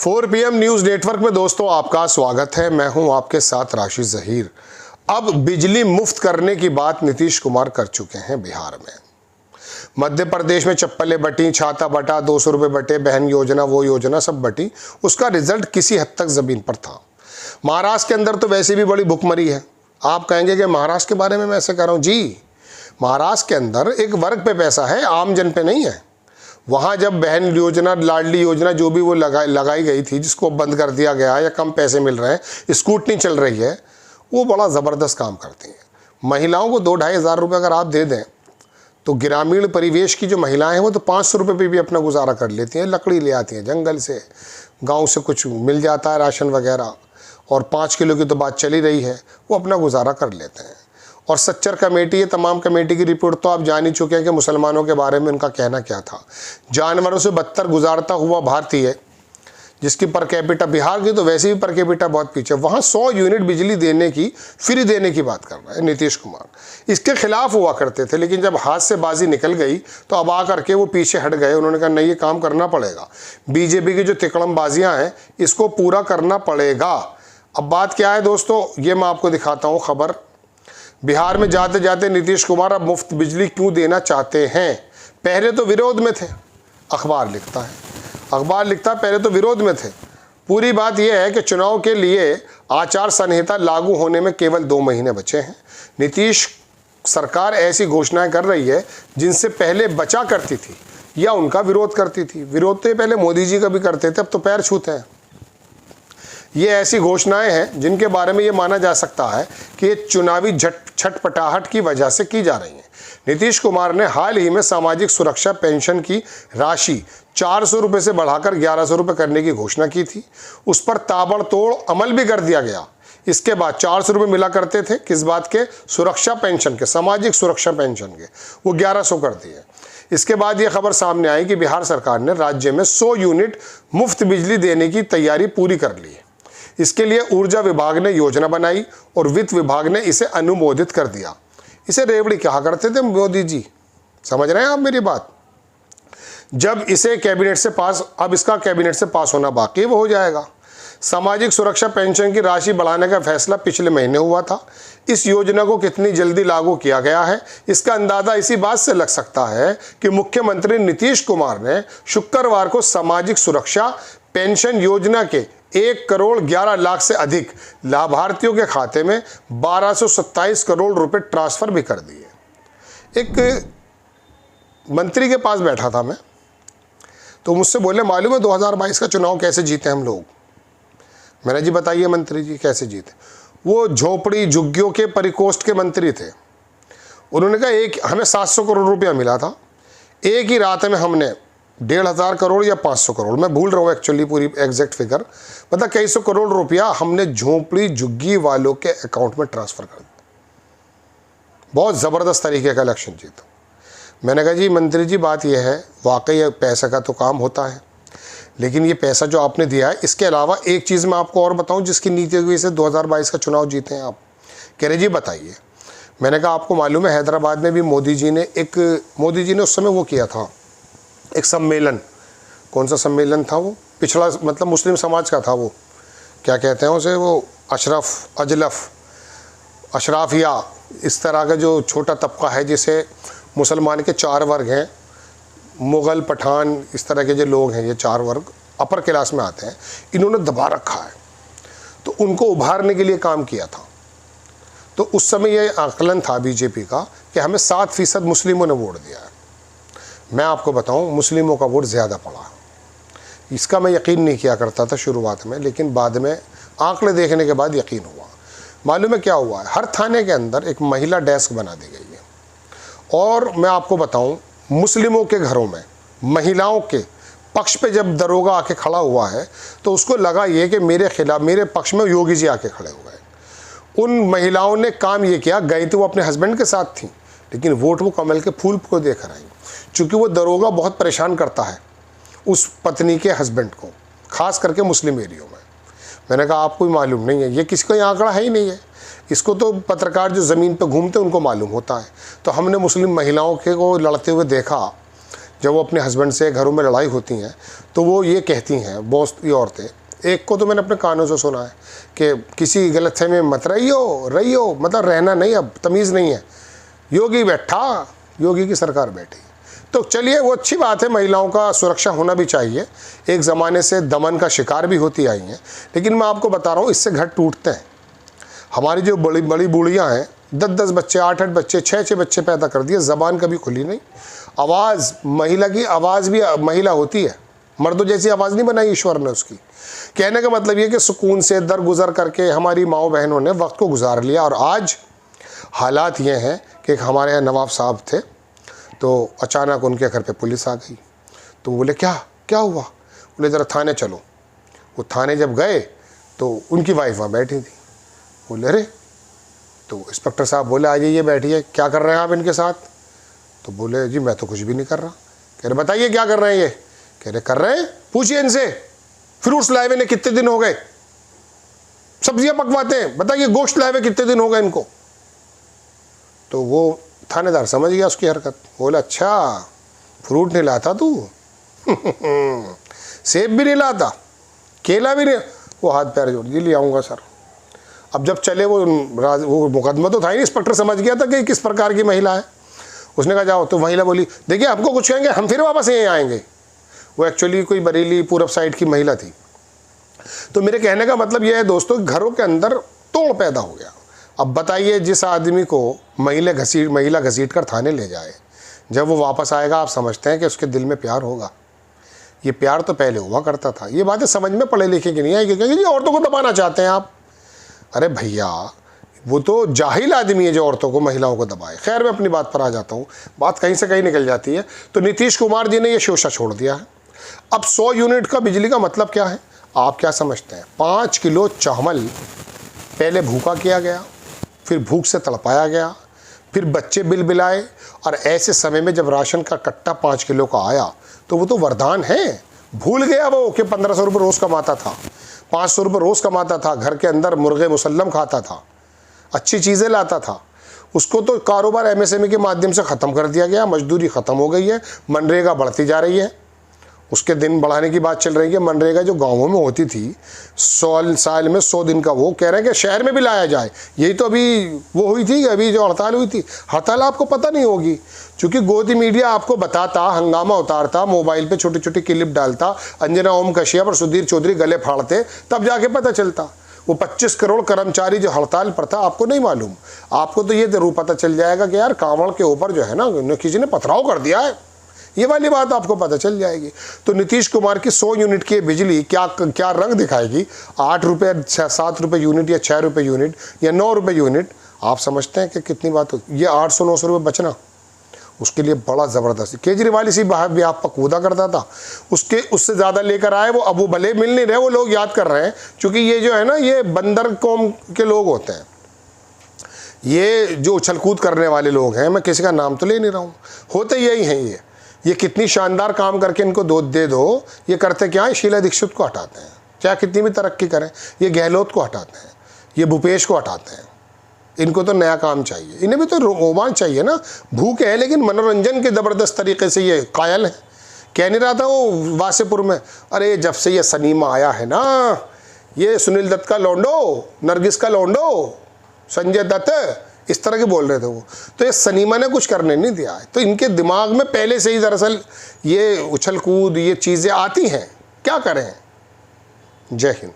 4 PM news network में दोस्तों आपका स्वागत है। मैं हूं आपके साथ राशिद ज़हीर। अब बिजली मुफ्त करने की बात नीतीश कुमार कर चुके हैं बिहार में। मध्य प्रदेश में चप्पलें बटी, छाता बटा, 200 रुपये बटे, बहन योजना वो योजना सब बटी। उसका रिजल्ट किसी हद तक ज़मीन पर था। महाराष्ट्र के अंदर तो वैसे भी बड़ी भुखमरी है। आप कहेंगे कि महाराष्ट्र के बारे में मैं ऐसे कर रहा हूँ। जी, महाराष्ट्र के अंदर एक वर्ग पे पैसा है, आम जन पे नहीं है। वहाँ जब बहन योजना, लाडली योजना जो भी वो लगाई गई थी, जिसको बंद कर दिया गया या कम पैसे मिल रहे हैं, स्कूटनी चल रही है, वो बड़ा ज़बरदस्त काम करती हैं। महिलाओं को 2-2.5 हज़ार रुपये अगर आप दे दें तो ग्रामीण परिवेश की जो महिलाएं हैं वो तो 500 रुपये पे भी अपना गुजारा कर लेती हैं। लकड़ी ले आती हैं जंगल से, गांव से कुछ मिल जाता है राशन वगैरह, और 5 किलो की तो बात चली रही है, वो अपना गुजारा कर लेते हैं। और सच्चर कमेटी, ये तमाम कमेटी की रिपोर्ट तो आप जान ही चुके हैं कि मुसलमानों के बारे में उनका कहना क्या था। जानवरों से बदतर गुजारता हुआ भारतीय, जिसकी पर कैपिटा, बिहार की तो वैसे भी पर कैपिटा बहुत पीछे, वहाँ 100 यूनिट बिजली देने की, फ्री देने की बात कर रहा है नीतीश कुमार। इसके खिलाफ हुआ करते थे, लेकिन जब हाथ से बाजी निकल गई तो अब आ करके वो पीछे हट गए। उन्होंने कहा नहीं, ये काम करना पड़ेगा। बीजेपी की जो तिकड़मबाजियाँ हैं इसको पूरा करना पड़ेगा। अब बात क्या है दोस्तों, ये मैं आपको दिखाता हूँ खबर। बिहार में जाते जाते नीतीश कुमार अब मुफ्त बिजली क्यों देना चाहते हैं। पहले तो विरोध में थे, अखबार लिखता है पहले तो विरोध में थे। पूरी बात यह है कि चुनाव के लिए आचार संहिता लागू होने में केवल 2 महीने बचे हैं। नीतीश सरकार ऐसी घोषणाएं कर रही है जिनसे पहले बचा करती थी या उनका विरोध करती थी। विरोध तो पहले मोदी जी का भी करते थे, अब तो पैर छूते हैं। ये ऐसी घोषणाएं हैं जिनके बारे में ये माना जा सकता है कि ये चुनावी छटपटाहट की वजह से की जा रही हैं। नीतीश कुमार ने हाल ही में सामाजिक सुरक्षा पेंशन की राशि 400 रुपये से बढ़ाकर 1100 रुपये करने की घोषणा की थी। उस पर ताबड़तोड़ अमल भी कर दिया गया। इसके बाद 400 रुपये मिला करते थे, किस बात के, सुरक्षा पेंशन के, सामाजिक सुरक्षा पेंशन के, वो 1100 कर दिए। इसके बाद ये खबर सामने आई कि बिहार सरकार ने राज्य में 100 यूनिट मुफ्त बिजली देने की तैयारी पूरी कर ली है। इसके लिए ऊर्जा विभाग ने योजना बनाई और वित्त विभाग ने इसे अनुमोदित कर दिया। इसे रेवड़ी कहा करते थे मोदी जी, समझ रहे हैं आप मेरी बात। जब इसे कैबिनेट से पास, अब इसका कैबिनेट से पास होना बाकी है, वो हो जाएगा। सामाजिक सुरक्षा पेंशन की राशि बढ़ाने का फैसला पिछले महीने हुआ था। इस योजना को कितनी जल्दी लागू किया गया है, इसका अंदाजा इसी बात से लग सकता है कि मुख्यमंत्री नीतीश कुमार ने शुक्रवार को सामाजिक सुरक्षा पेंशन योजना के 1,11,00,000 से अधिक लाभार्थियों के खाते में 1227 करोड़ रुपए ट्रांसफर भी कर दिए। एक मंत्री के पास बैठा था मैं, तो मुझसे बोले मालूम है 2022 का चुनाव कैसे जीते हम लोग। मैंने जी बताइए मंत्री जी कैसे जीते। वो झोपड़ी झुग्गियों के परिकोष्ठ के मंत्री थे। उन्होंने कहा हमें 700 करोड़ रुपया मिला था, एक ही रात में हमने 1,500 करोड़ या 500 करोड़, मैं भूल रहा हूँ एक्चुअली पूरी एग्जैक्ट फिगर, मतलब कई सौ करोड़ रुपया हमने झोंपड़ी झुग्गी वालों के अकाउंट में ट्रांसफ़र कर दिया। बहुत ज़बरदस्त तरीके का इलेक्शन जीता। मैंने कहा जी मंत्री जी बात यह है, वाकई पैसा का तो काम होता है, लेकिन ये पैसा जो आपने दिया है, इसके अलावा एक चीज़ मैं आपको और बताऊँ जिसकी नीति की वजह से 2022 का चुनाव जीते हैं आप। कह रहे जी बताइए। मैंने कहा आपको मालूम है हैदराबाद में भी मोदी जी ने उस समय वो किया था एक सम्मेलन। कौन सा सम्मेलन था वो, पिछड़ा मतलब मुस्लिम समाज का था, वो क्या कहते हैं उसे, वो अशराफिया, इस तरह का जो छोटा तबका है जिसे मुसलमान के 4 वर्ग हैं, मुग़ल, पठान, इस तरह के जो लोग हैं, ये 4 वर्ग अपर क्लास में आते हैं, इन्होंने दबा रखा है। तो उनको उभारने के लिए काम किया था। तो उस समय ये आकलन था बीजेपी का कि हमें 7% मुस्लिमों ने वोट दिया है। मैं आपको बताऊं, मुस्लिमों का वोट ज़्यादा पड़ा। इसका मैं यकीन नहीं किया करता था शुरुआत में, लेकिन बाद में आंकड़े देखने के बाद यकीन हुआ। मालूम है क्या हुआ है, हर थाने के अंदर एक महिला डेस्क बना दी गई है। और मैं आपको बताऊं, मुस्लिमों के घरों में महिलाओं के पक्ष पे जब दरोगा आके खड़ा हुआ है तो उसको लगा ये कि मेरे खिलाफ, मेरे पक्ष में योगी जी आके खड़े हो गए। उन महिलाओं ने काम ये किया, गई तो वो अपने हस्बैंड के साथ थी, लेकिन वोट वो कमल के फूल को देकर आई, चूँकि वो दरोगा बहुत परेशान करता है उस पत्नी के हस्बैंड को, ख़ास करके मुस्लिम एरियो में। मैंने कहा आपको भी मालूम नहीं है, ये किसी का आंकड़ा है ही नहीं है, इसको तो पत्रकार जो ज़मीन पर घूमते उनको मालूम होता है। तो हमने मुस्लिम महिलाओं के को लड़ते हुए देखा जब वो अपने हस्बैंड से घरों में लड़ाई होती हैं तो वो ये कहती हैं, बहुत सी औरतें, एक को तो मैंने अपने कानों से सुना है कि किसी गलतफहमी में मत रहियो, मतलब रहना नहीं, अब तमीज़ नहीं है, योगी बैठा, योगी की सरकार बैठी। तो चलिए, वो अच्छी बात है, महिलाओं का सुरक्षा होना भी चाहिए, एक ज़माने से दमन का शिकार भी होती आई हैं, लेकिन मैं आपको बता रहा हूँ इससे घर टूटते हैं। हमारी जो बड़ी बड़ी बूढ़ियाँ हैं, 10-10 बच्चे, 8-8 बच्चे, 6-6 बच्चे पैदा कर दिए, ज़बान कभी खुली नहीं। आवाज़, महिला की आवाज़ भी महिला होती है, मर्दों जैसी आवाज़ नहीं बनाई ईश्वर ने उसकी। कहने का मतलब ये कि सुकून से दरगुजर करके हमारी माओ बहनों ने वक्त को गुजार लिया। और आज हालात ये हैं कि हमारे यहाँ नवाब साहब थे, तो अचानक उनके घर पे पुलिस आ गई। तो बोले क्या हुआ? बोले ज़रा थाने चलो। वो थाने जब गए तो उनकी वाइफ वहाँ बैठी थी। बोले अरे, तो इंस्पेक्टर साहब बोले आ जाइए, बैठिए, क्या कर रहे हैं आप इनके साथ? तो बोले जी मैं तो कुछ भी नहीं कर रहा। कह रहे बताइए क्या कर रहे हैं ये? कह रहे कर रहे हैं, पूछिए इनसे, फ्रूट्स लाए हुए कितने दिन हो गए, सब्जियां पकवाते हैं, बताइए गोश्त लाए हुए कितने दिन हो गए इनको। तो वो थानेदार समझ गया उसकी हरकत, बोला अच्छा फ्रूट नहीं लाता तू सेब भी नहीं लाता, केला भी नहीं। वो हाथ पैर जोड़ दिए, ले आऊँगा सर। अब जब चले वो मुकदमा तो था ही नहीं, इंस्पेक्टर समझ गया था कि किस प्रकार की महिला है। उसने कहा जाओ। तो महिला बोली देखिए हमको कुछ कहेंगे हम फिर वापस यहीं आएंगे। वो एक्चुअली कोई बरेली पूरब साइड की महिला थी। तो मेरे कहने का मतलब यह है दोस्तों, घरों के अंदर तोड़ पैदा हो गया। अब बताइए, जिस आदमी को महिला घसीट कर थाने ले जाए, जब वो वापस आएगा आप समझते हैं कि उसके दिल में प्यार होगा? ये प्यार तो पहले हुआ करता था। ये बातें समझ में पढ़े लिखे की नहीं आएगी, क्योंकि जी औरतों को दबाना चाहते हैं आप। अरे भैया, वो तो जाहिल आदमी है जो औरतों को, महिलाओं को दबाए। खैर, मैं अपनी बात पर आ जाता हूँ, बात कहीं से कहीं निकल जाती है। तो नीतीश कुमार जी ने ये शोषा छोड़ दिया है। अब 100 यूनिट का बिजली का मतलब क्या है, आप क्या समझते हैं? 5 किलो चावल पहले भूखा किया गया, फिर भूख से तड़पाया गया, फिर बच्चे बिलबिलाए, और ऐसे समय में जब राशन का कट्टा 5 किलो का आया तो वो तो वरदान है। भूल गया वो कि 1500 रुपये रोज़ कमाता था, 500 रुपये रोज़ कमाता था, घर के अंदर मुर्गे मुसल्लम खाता था, अच्छी चीज़ें लाता था। उसको तो कारोबार MSME के माध्यम से ख़त्म कर दिया गया, मजदूरी ख़त्म हो गई है, मनरेगा बढ़ती जा रही है, उसके दिन बढ़ाने की बात चल रही है। मनरेगा जो गाँवों में होती थी साल में 100 दिन का, वो कह रहे हैं कि शहर में भी लाया जाए। यही तो अभी वो हुई थी, अभी जो हड़ताल हुई थी। हड़ताल आपको पता नहीं होगी, क्योंकि गोदी मीडिया आपको बताता, हंगामा उतारता, मोबाइल पे छोटी छोटी क्लिप डालता, अंजना ओम कश्यप और सुधीर चौधरी गले फाड़ते, तब जाके पता चलता। वो 25 करोड़ कर्मचारी जो हड़ताल पर था, आपको नहीं मालूम। आपको तो ये जरूर पता चल जाएगा कि यार कांवड़ के ऊपर जो है ना किसी ने पथराव कर दिया है, ये वाली बात आपको पता चल जाएगी। तो नीतीश कुमार की 100 यूनिट की बिजली क्या रंग दिखाएगी? 8 रुपये, 7 रुपये यूनिट, या 6 रुपये यूनिट, या 9 रुपये यूनिट। आप समझते हैं कि कितनी बात होती? ये 800-900 रुपये बचना उसके लिए बड़ा ज़बरदस्त। केजरीवाल इसी व्यापक कूदा करता था, उससे ज़्यादा लेकर आए वो। अब वो भले मिल नहीं रहे, वो लोग याद कर रहे हैं, क्योंकि ये जो है ना, ये बंदर कौम के लोग होते हैं, ये जो उछल कूद करने वाले लोग हैं। मैं किसी का नाम तो ले नहीं रहा हूँ, होते यही हैं ये कितनी शानदार काम करके इनको दे दो, ये करते क्या है? शीला दीक्षित को हटाते हैं, चाहे कितनी भी तरक्की करें। ये गहलोत को हटाते हैं, ये भूपेश को हटाते हैं। इनको तो नया काम चाहिए, इन्हें भी तो रोमांच चाहिए ना। भूख है, लेकिन मनोरंजन के ज़बरदस्त तरीके से ये कायल है। कह नहीं रहा था वो वासेपुर में, अरे जब से ये सनीमा आया है ना, ये सुनील दत्त का लौंडो, नरगिस का लौंडो, संजय दत्त, इस तरह के बोल रहे थे वो। तो ये सनीमा ने कुछ करने नहीं दिया है। तो इनके दिमाग में पहले से ही दरअसल ये उछल कूद, ये चीज़ें आती हैं, क्या करें। जय हिंद।